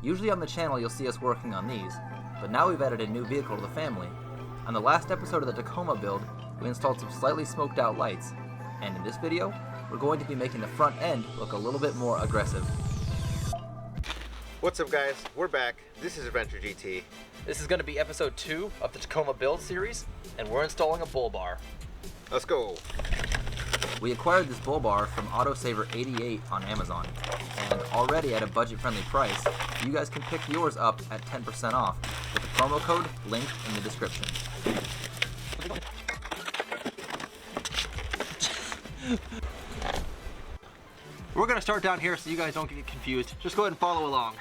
Usually on the channel you'll see us working on these, but now we've added a new vehicle to the family. On the last episode of the Tacoma build, we installed some slightly smoked out lights, and in this video, we're going to be making the front end look a little bit more aggressive. What's up guys, we're back. This is Adventure GT. This is going to be episode 2 of the Tacoma build series, and we're installing a bull bar. Let's go. We acquired this bull bar from Autosaver 88 on Amazon, and already at a budget-friendly price, you guys can pick yours up at 10% off with the promo code linked in the description. We're going to start down here so you guys don't get confused. Just go ahead and follow along.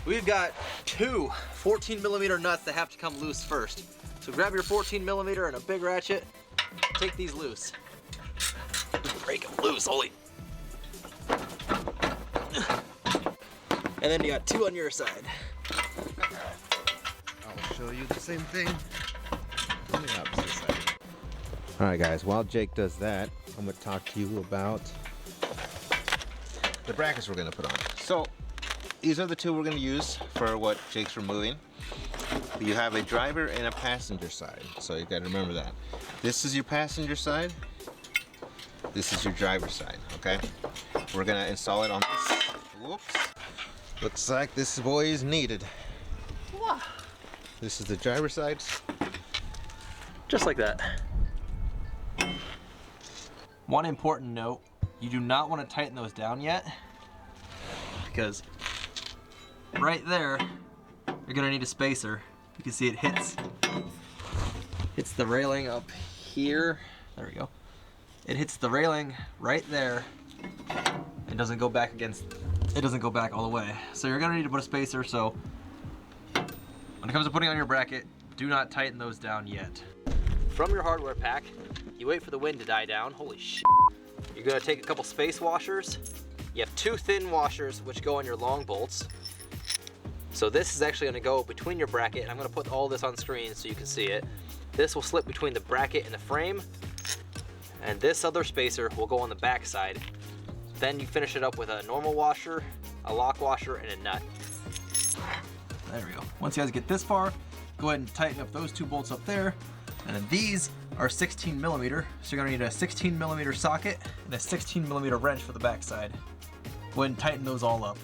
We've got two 14mm nuts that have to come loose first. So grab your 14mm and a big ratchet, take these loose. Break them loose, holy. And then you got two on your side. I'll show you the same thing on the opposite side. Alright guys, while Jake does that, I'm going to talk to you about the brackets we're going to put on. So, these are the two we're going to use for what Jake's removing. You have a driver and a passenger side, so you got to remember that. This is your passenger side. This is your driver's side, okay? We're going to install it on this. Whoops. Looks like this boy is needed. Wow. This is the driver's side. Just like that. One important note, you do not want to tighten those down yet, because right there, you're gonna need a spacer. You can see it hits the railing up here. There we go. It hits the railing right there. It doesn't go back all the way. So you're gonna need to put a spacer, so when it comes to putting on your bracket, do not tighten those down yet. From your hardware pack, you wait for the wind to die down. Holy shit. You're gonna take a couple space washers. You have two thin washers which go on your long bolts. So this is actually gonna go between your bracket, and I'm gonna put all this on screen so you can see it. This will slip between the bracket and the frame, and this other spacer will go on the back side. Then you finish it up with a normal washer, a lock washer, and a nut. There we go. Once you guys get this far, go ahead and tighten up those two bolts up there. And then these are 16mm, so you're gonna need a 16mm socket and a 16mm wrench for the back side. Go ahead and tighten those all up.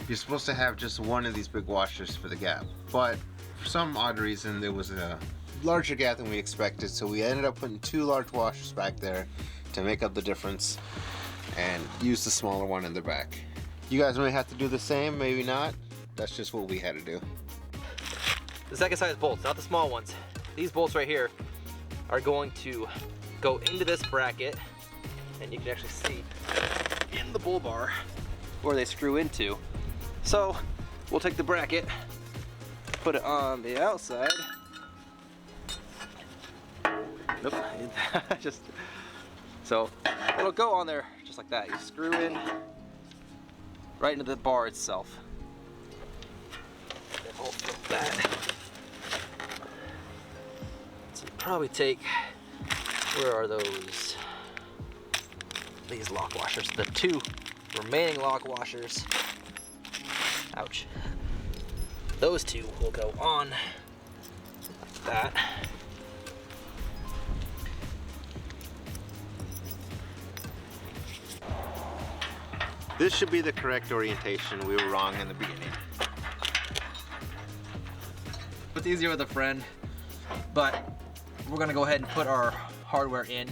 You're supposed to have just one of these big washers for the gap, but for some odd reason there was a larger gap than we expected, so we ended up putting two large washers back there to make up the difference and use the smaller one in the back. You guys may have to do the same, maybe not. That's just what we had to do. The second size bolts, not the small ones. These bolts right here are going to go into this bracket, and you can actually see in the bull bar where they screw into. So we'll take the bracket, put it on the outside. Nope. So it'll go on there just like that. You screw in right into the bar itself. Then we'll flip that. So probably take, where are those? These lock washers, the two remaining lock washers. Ouch. Those two will go on like that. This should be the correct orientation. We were wrong in the beginning. It's easier with a friend, but we're gonna go ahead and put our hardware in,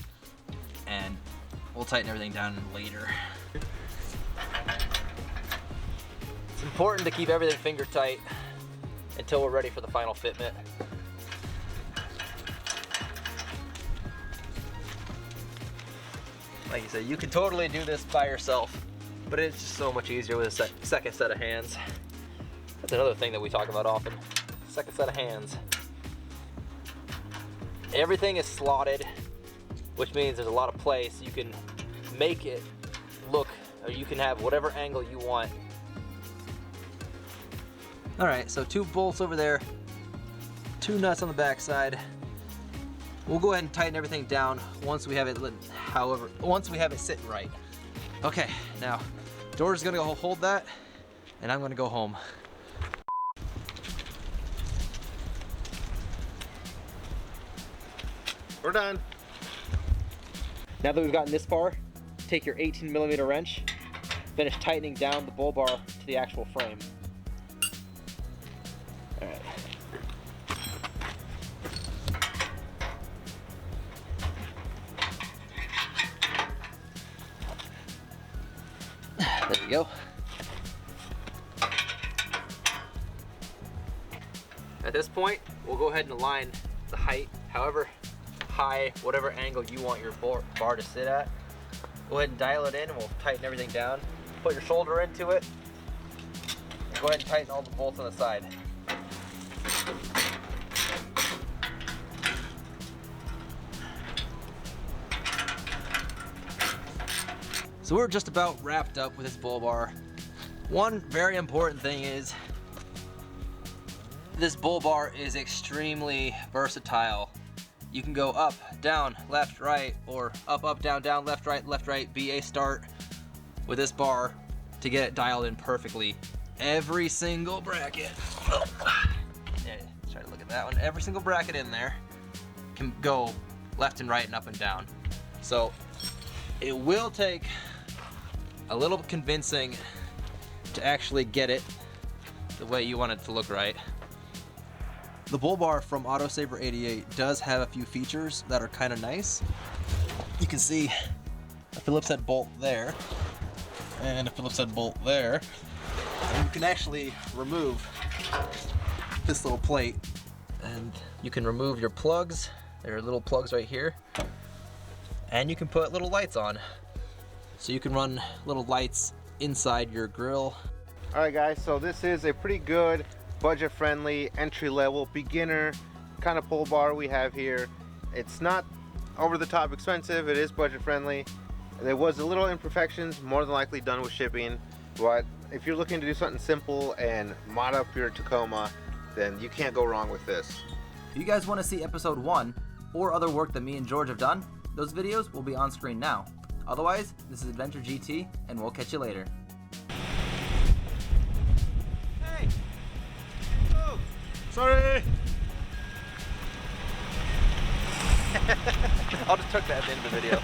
and we'll tighten everything down later. It's important to keep everything finger tight until we're ready for the final fitment. Like you said, you can totally do this by yourself, but it's just so much easier with a second set of hands. That's another thing that we talk about often. Second set of hands. Everything is slotted, which means there's a lot of play, so you can make it look, or you can have whatever angle you want. All right, so two bolts over there, two nuts on the back side. We'll go ahead and tighten everything down once we have it, once we have it sitting right. Okay, now, Dora's gonna go hold that, and I'm gonna go home. We're done. Now that we've gotten this far, take your 18mm wrench, finish tightening down the bull bar to the actual frame. All right. There we go. At this point, we'll go ahead and align the height, however high, whatever angle you want your bar to sit at. Go ahead and dial it in and we'll tighten everything down. Put your shoulder into it. And go ahead and tighten all the bolts on the side. So we're just about wrapped up with this bull bar. One very important thing is this bull bar is extremely versatile. You can go up, down, left, right, or up, up, down, down, left, right, BA start with this bar to get it dialed in perfectly. Every single bracket, yeah, try to look at that one. Every single bracket in there can go left and right and up and down. So it will take a little convincing to actually get it the way you want it to look right. The bull bar from Autosaver 88 does have a few features that are kind of nice. You can see a Phillips head bolt there and a Phillips head bolt there. And you can actually remove this little plate and you can remove your plugs. There are little plugs right here. And you can put little lights on. So you can run little lights inside your grill. All right, guys, so this is a pretty good budget-friendly, entry-level, beginner kind of pull bar we have here. It's not over-the-top expensive. It is budget-friendly. There was a little imperfections, more than likely done with shipping. But if you're looking to do something simple and mod up your Tacoma, then you can't go wrong with this. If you guys want to see episode 1 or other work that me and George have done, those videos will be on screen now. Otherwise, this is Adventure GT, and we'll catch you later. Hey! Oh, sorry! I'll just tuck that at the end of the video.